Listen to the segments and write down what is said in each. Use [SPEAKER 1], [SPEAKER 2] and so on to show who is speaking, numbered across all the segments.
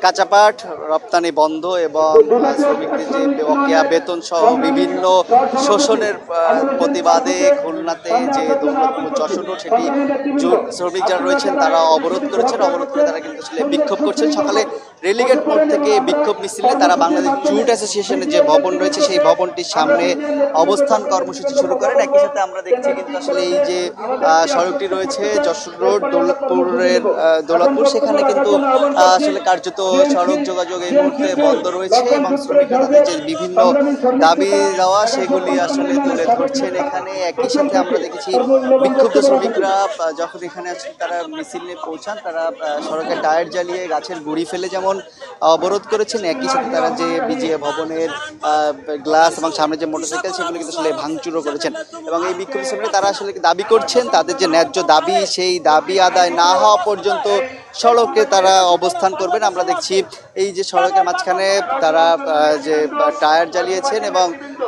[SPEAKER 1] কাঁচাপাট রপ্তানি বন্ধ এবং শ্রমিকদের যে বকেয়া বেতন সহ বিভিন্ন শোষণের প্রতিবাদে খুলনাতে যে দৌলতপুর যশোর রোড সেটি জুট শ্রমিক যারা রয়েছেন তারা অবরোধ করেছেন। অবরোধ করে তারা কিন্তু আসলে বিক্ষোভ করছেন। সকালে রেলিগেট মোড় থেকে বিক্ষোভ মিছিলে তারা বাংলাদেশ জুট অ্যাসোসিয়েশনের যে ভবন রয়েছে সেই ভবনটির সামনে অবস্থান কর্মসূচি শুরু করেন। একই সাথে আমরা দেখছি কিন্তু আসলে এই যে সড়কটি রয়েছে যশোর রোড দৌলতপুর সেখানে কিন্তু আসলে কার্যত সড়ক যোগাযোগ এই মুহূর্তে বন্ধ রয়েছে এবং শ্রমিকরা তাদের যে বিভিন্ন দাবি দেওয়া সেগুলি আসলে তুলে ধরছেন এখানে। একই সাথে আমরা দেখেছি বিক্ষুব্ধ শ্রমিকরা যখন এখানে আসেন তারা মিছিল নিয়ে পৌঁছান, তারা সড়কের টায়ার জ্বালিয়ে গাছের গুঁড়ি ফেলে যেমন অবরোধ করেছেন, একই সাথে তারা যে বিজিএ ভবনের গ্লাস এবং সামনে যে মোটরসাইকেল সেগুলো কিন্তু আসলে ভাঙচুরও করেছেন। এবং এই বিক্ষোভ শ্রমিকরা তারা আসলে দাবি করছেন তাদের যে ন্যায্য দাবি সেই দাবি আদায় না হওয়া পর্যন্ত সড়কে তারা অবস্থান করবেন। আমরা দেখছি এই যে সড়কের মাঝখানে তারা যে টায়ার জ্বালিয়েছেন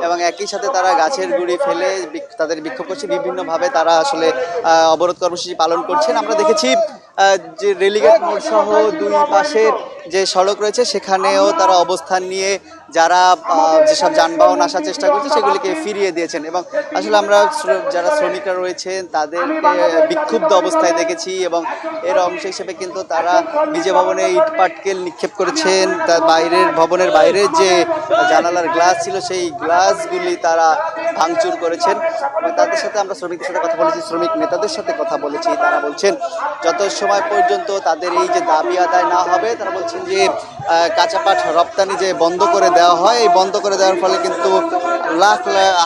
[SPEAKER 1] এবং একই সাথে তারা গাছের গুঁড়ি ফেলে তাদের বিক্ষোভ করছে, বিভিন্নভাবে তারা আসলে অবরোধ কর্মসূচি পালন করছেন। আমরা দেখেছি যে রেলিগেট মোড় সহ দুই পাশের যে সড়ক রয়েছে সেখানেও তারা অবস্থান নিয়ে যারা যেসব যানবাহন আসার চেষ্টা করছে সেগুলিকে ফিরিয়ে দিয়েছেন। এবং আসলে আমরা যারা শ্রমিকরা রয়েছেন তাদেরকে বিক্ষুব্ধ অবস্থায় দেখেছি এবং এর অংশ হিসেবে কিন্তু তারা বিজে ভবনে ইট পাটকেল নিক্ষেপ করেছেন। তার ভবনের বাইরের যে জানালার গ্লাস ছিল সেই গ্লাসগুলি তারা ভাঙচুর করেছেন। এবং তাদের সাথে আমরা শ্রমিকদের সাথে কথা বলেছি, শ্রমিক নেতাদের সাথে কথা বলেছি। তারা বলছেন যত সময় পর্যন্ত তাদের এই যে দাবি আদায় না হবে, তারা বলছেন যে কাঁচাপাট রপ্তানি যে বন্ধ করে দেওয়া হয় এই বন্ধ করে দেওয়ার ফলে কিন্তু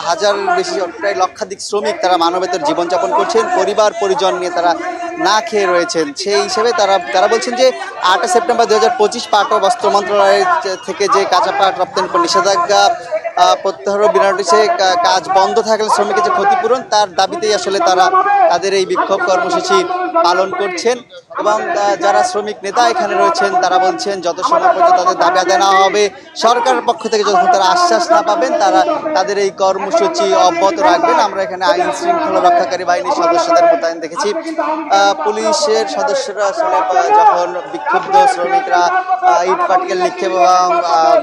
[SPEAKER 1] হাজার বেশি প্রায় লক্ষাধিক শ্রমিক তারা মানবেতর জীবনযাপন করছেন, পরিবার পরিজন নিয়ে তারা না খেয়ে রয়েছেন। সেই হিসেবে তারা বলছেন যে 8 সেপ্টেম্বর 2025 পাট ও বস্ত্র মন্ত্রণালয় থেকে যে কাঁচাপাট রপ্তানির উপর নিষেধাজ্ঞা প্রত্যাহার বিনা নোটিশে কাজ বন্ধ থাকলে শ্রমিকের যে ক্ষতিপূরণ তার দাবিতেই আসলে তারা তাদের এই বিক্ষোভ কর্মসূচি পালন করছেন। এবং যারা শ্রমিক নেতা এখানে রয়েছেন তারা বলছেন যত সময় পর্যন্ত তাদের দাবি আদায় না হবে, সরকারের পক্ষ থেকে যখন তারা আশ্বাস না পাবেন তারা তাদের এই কর্মসূচি অব্যাহত রাখবেন। আমরা এখানে আইন শৃঙ্খলা রক্ষাকারী বাহিনীর সদস্যদের মোতায়েন দেখেছি। পুলিশের সদস্যরা আসলে যখন বিক্ষুব্ধ শ্রমিকরা ইট পাটকেল নিক্ষেপ এবং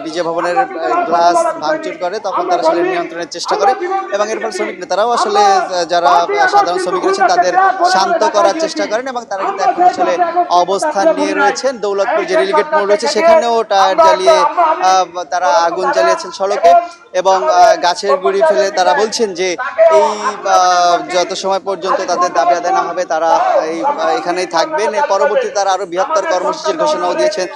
[SPEAKER 1] বিজে ভবনের গ্লাস ভাঙচুর করে তখন তারা আসলে নিয়ন্ত্রণের চেষ্টা করে এবং এরপর শ্রমিক নেতারাও আসলে যারা সাধারণ শ্রমিক রয়েছেন তাদের শান্ত করার চেষ্টা করেন এবং তারা কিন্তু এখন আসলে অবস্থান নিয়ে রয়েছেন। দৌলতপুর যে রেলিগেট মোড় রয়েছে সেখানেও টায়ার জ্বালিয়ে তারা আগুন জ্বালিয়েছেন সড়কে এবং গাছের গুঁড়ি ফেলে তারা বলছেন যে এই যত সময় পর্যন্ত তাদের দাবি আদায় না হবে তারা এখানেই থাকবেন। পরবর্তীতে তারা আরো বৃহত্তর কর্মসূচির ঘোষণাও দিয়েছেন।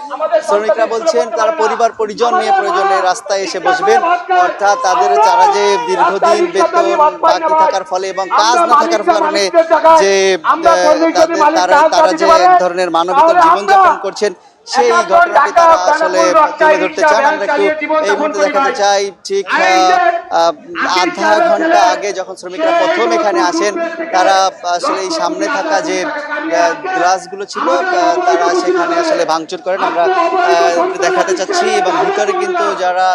[SPEAKER 1] শ্রমিকরা বলছেন তারা পরিবার পরিজন নিয়ে প্রয়োজনে রাস্তায় এসে বসবেন, অর্থাৎ তারা যে দীর্ঘদিন বেতন বাকি থাকার ফলে এবং কাজ না থাকার কারণে যে তারা যে এক ধরনের মানবিক জীবনযাপন করছেন সেই ঘটনাটি তারা আসলে তুলে ধরতে চান। আমরা একটু এই মুহূর্তে দেখাতে চাই ঠিক আধা ঘন্টা আগে যখন শ্রমিকরা প্রথম এখানে আসেন তারা আসলে এই সামনে থাকা যে গ্লাসগুলো ছিল তারা সেখানে আসলে ভাঙচুর করেন। আমরা দেখাতে চাচ্ছি এবং ভিতরে কিন্তু যারা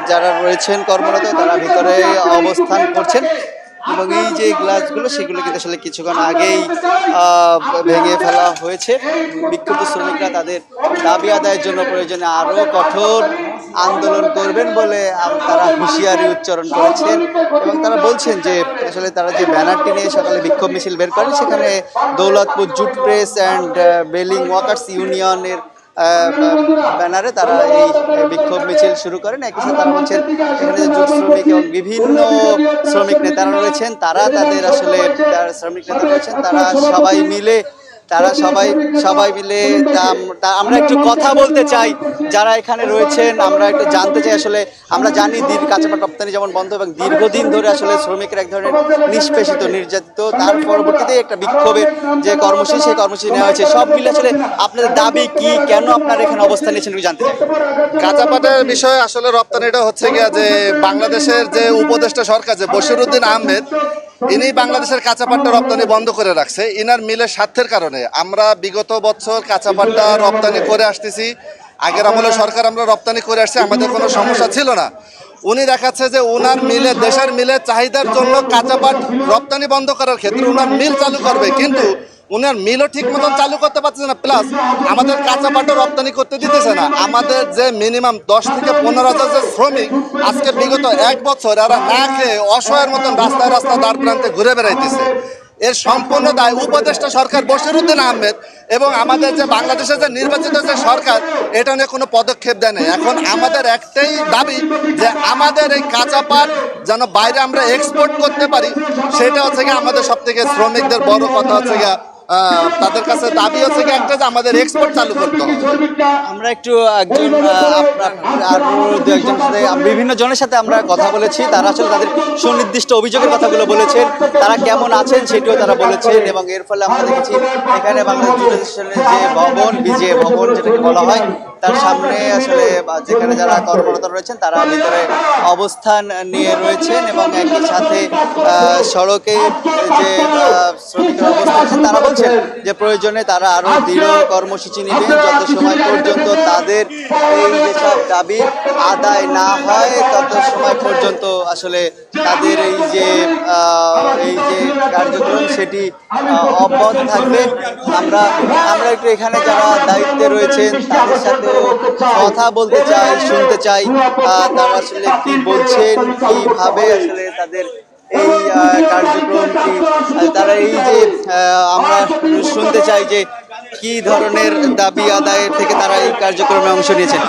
[SPEAKER 1] যারা রয়েছেন কর্মরত তারা ভিতরে অবস্থান করছেন এবং এই যে গ্লাসগুলো সেগুলো কিন্তু আসলে কিছুক্ষণ আগেই ভেঙে ফেলা হয়েছে। বিক্ষুব্ধ শ্রমিকরা তাদের দাবি আদায়ের জন্য প্রয়োজনে আরো কঠোর আন্দোলন করবেন বলে তারা হুঁশিয়ারি উচ্চারণ করেছেন এবং তারা বলছেন যে আসলে তারা যে ব্যানারটি নিয়ে সকালে বিক্ষোভ মিছিল বের করেন সেখানে Daulatpur jute press and baling workers ইউনিয়নের ব্যানারে তারা এই বিক্ষোভ মিছিল শুরু করেন। একই সাথে তারা বলছেন এখানে যে জুট শ্রমিক এবং বিভিন্ন শ্রমিক নেতারা রয়েছেন তারা তাদের আসলে শ্রমিক নেতা রয়েছেন তারা সবাই মিলে আমরা একটু কথা বলতে চাই যারা এখানে রয়েছেন। আমরা একটু জানতে চাই আসলে আমরা জানি কাঁচাপাট রপ্তানি যেমন বন্ধ এবং দীর্ঘদিন ধরে আসলে শ্রমিকরা এক ধরনের নিষ্পেষিত নির্যাতিত, তার পরবর্তীতে একটা বিক্ষোভের যে কর্মসূচি সেই কর্মসূচি নেওয়া হয়েছে। সব মিলে আসলে আপনাদের দাবি কি, কেন আপনারা এখানে অবস্থান নিয়েছেন জানতে চাই।
[SPEAKER 2] কাঁচাপাটের বিষয়ে আসলে রপ্তানিটা হচ্ছে গিয়া যে বাংলাদেশের যে উপদেষ্টা সরকার যে বশিরউদ্দিন আহমেদ ইনি বাংলাদেশের কাঁচাপাটটা রপ্তানি বন্ধ করে রাখছে ইনার মিলের স্বার্থের কারণে। আমরা বিগত বছর কাঁচাপাটটা রপ্তানি করে আসতেছি, আগের আমলে সরকার আমরা রপ্তানি করে আসছি, আমাদের কোনো সমস্যা ছিল না। উনি দেখাচ্ছে যে ওনার মিলে দেশের মিলের চাহিদার জন্য কাঁচাপাট রপ্তানি বন্ধ করার ক্ষেত্রে ওনার মিল চালু করবে, কিন্তু উনার মিলও ঠিক মতন চালু করতে পারছে না, প্লাস আমাদের কাঁচা পাটও রপ্তানি করতে দিতেছে না। আমাদের যে মিনিমাম 10 থেকে 15,000 যে শ্রমিক আজকে বিগত 1 বছর এরা না খেয়ে অসহায়ের মতন রাস্তায় রাস্তায় দ্বার প্রান্তে ঘুরে বেড়াইতেছে। এর সম্পূর্ণ দায় উপদেষ্টা সরকার বশিরউদ্দিন আহমেদ এবং আমাদের যে বাংলাদেশের যে নির্বাচিত যে সরকার এটা নিয়ে কোনো পদক্ষেপ দেয় না। এখন আমাদের একটাই দাবি যে আমাদের এই কাঁচা পাট যেন বাইরে আমরা এক্সপোর্ট করতে পারি, সেটা হচ্ছে গিয়ে আমাদের সব থেকে শ্রমিকদের বড় কথা হচ্ছে গিয়ে তাদের কাছে দাবি হচ্ছে গিয়ে একটা যে আমাদের এক্সপোর্ট চালু করতে হবে।
[SPEAKER 1] আমরা একটু একজন আরো দু একজন সাথে বিভিন্ন জনের সাথে আমরা কথা বলেছি, তারা আসলে তাদের সুনির্দিষ্ট অভিযোগের কথাগুলো বলেছেন, তারা কেমন আছেন সেটিও তারা বলেছেন। এবং এর ফলে আমরা দেখেছি এখানে বাংলাদেশ জুট অ্যাসোসিয়েশনের যে ভবন, বিজে ভবন যেটাকে বলা হয়, তার সামনে আসলে যেখানে যারা কর্মরত রয়েছেন তারা ভিতরে অবস্থান নিয়ে রয়েছেন এবং একই সাথে সড়কে যে শ্রমিকরা অবস্থান আছেন তারা বলছেন যে প্রয়োজনে তারা আরো দৃঢ় কর্মসূচি নেবেন যত সময় পর্যন্ত তাদের এই যেসব দাবি আদায় না হয় তত সময় পর্যন্ত আসলে তাদের এই যে কার্যক্রম সেটি অব্যাহত থাকবে। আমরা একটু এখানে যারা দায়িত্বে রয়েছেন তাদের সাথেও কথা বলতে চাই, শুনতে চাই তারা আসলে কি বলছেন, কিভাবে আসলে তাদের এই কার্যক্রমটি তারা এই যে আমরা শুনতে চাই যে কি ধরনের দাবি আদায়ের থেকে তারা এই কার্যক্রমে অংশ নিয়েছেন।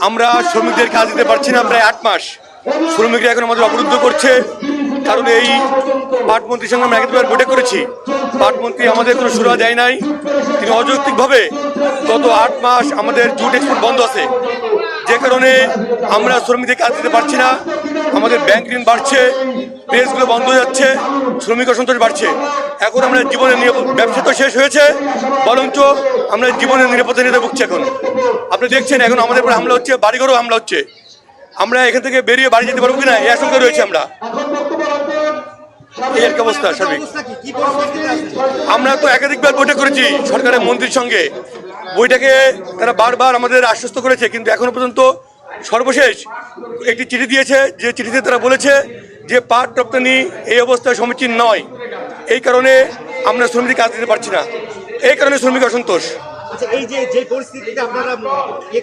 [SPEAKER 3] আমরা শ্রমিকদের কাজ দিতে পারছি না প্রায় 8 মাস। শ্রমিকরা এখন আমাদের অবরুদ্ধ করছে, কারণ এই পাটমন্ত্রীর সঙ্গে আমরা একবার বৈঠক করেছি। পাটমন্ত্রী আমাদের কোনো সুরা দেয় নাই, তিনি অযৌক্তিকভাবে গত 8 মাস আমাদের জুট এক্সপোর্ট বন্ধ আছে, যে কারণে আমরা শ্রমিকদের কাজ দিতে পারছি না। আমাদের ব্যাংক ঋণ বাড়ছে, প্রেসগুলো বন্ধ হয়ে যাচ্ছে, শ্রমিক অসন্তোষ বাড়ছে। এখন আমরা জীবনের ব্যবসা তো শেষ হয়েছে, বরঞ্চ আমরা জীবনের নিরাপত্তা ভুগছি। এখন আপনি দেখছেন এখন আমাদের উপরে হামলা হচ্ছে, বাড়িঘরেও হামলা হচ্ছে। আমরা এখান থেকে বেরিয়ে বাড়ি যেতে পারবো কিনা এই আশঙ্কা রয়েছে। আমরা এই এক অবস্থা সার্বিক। আমরা তো একাধিকবার বৈঠক করেছি সরকারের মন্ত্রীর সঙ্গে, বইটাকে তারা বারবার আমাদের আশ্বস্ত করেছে, কিন্তু এখনো পর্যন্ত সর্বশেষ একটি চিঠি দিয়েছে, যে চিঠিতে তারা বলেছে যে পাট রপ্তানি এই অবস্থায় সমীচীন নয়, এই কারণে আমরা শ্রমিক কাজ দিতে পারছি না, এই কারণে শ্রমিক অসন্তোষ।
[SPEAKER 4] আচ্ছা, এই যে পরিস্থিতিতে আপনারা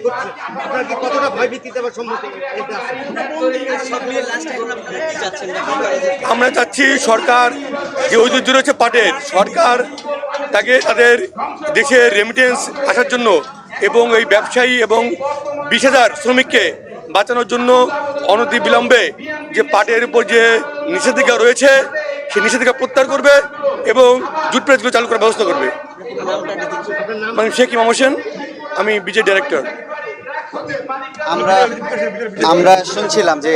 [SPEAKER 4] করছেন, আপনারা কি কতটা ভয়ভীতিতে বা সম্মুখীন?
[SPEAKER 3] আমরা চাচ্ছি সরকার যে ঐতিহ্য রয়েছে পাটের, সরকার তাকে তাদের দেশের রেমিটেন্স আসার জন্য এবং এই ব্যবসায়ী এবং 20,000 শ্রমিককে বাঁচানোর জন্য অনতিবিলম্বে যে পাটের উপর যে নিষেধাজ্ঞা রয়েছে সেই নিষেধাজ্ঞা প্রত্যাহার করবে এবং জুট প্রেসগুলো চালু করার ব্যবস্থা করবে। মানে শেখ ইমাম হোসেন, আমি বিজে ডাইরেক্টর।
[SPEAKER 1] আমরা শুনছিলাম যে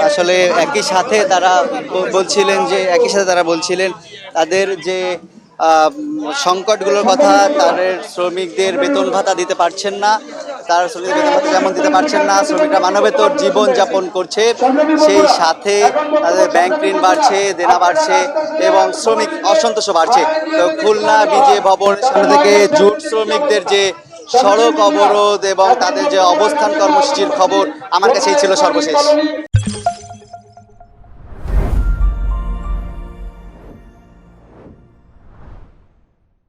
[SPEAKER 1] আসলে একই সাথে তারা বলছিলেন তাদের যে সংকটগুলোর কথা, তাদের শ্রমিকদের বেতন ভাতা দিতে পারছেন না, তার শ্রমিক বেতন ভাতা যেমন দিতে পারছেন না, শ্রমিকরা মানবেতর জীবন যাপন করছে, সেই সাথে তাদের ব্যাংক ঋণ বাড়ছে, দেনা বাড়ছে এবং শ্রমিক অসন্তোষও বাড়ছে। তো খুলনা বিজে ভবনের সামনে থেকে জুট শ্রমিকদের যে সড়ক অবরোধ এবং তাদের যে অবস্থান কর্মসূচির খবর আমার কাছেই ছিল সর্বশেষ।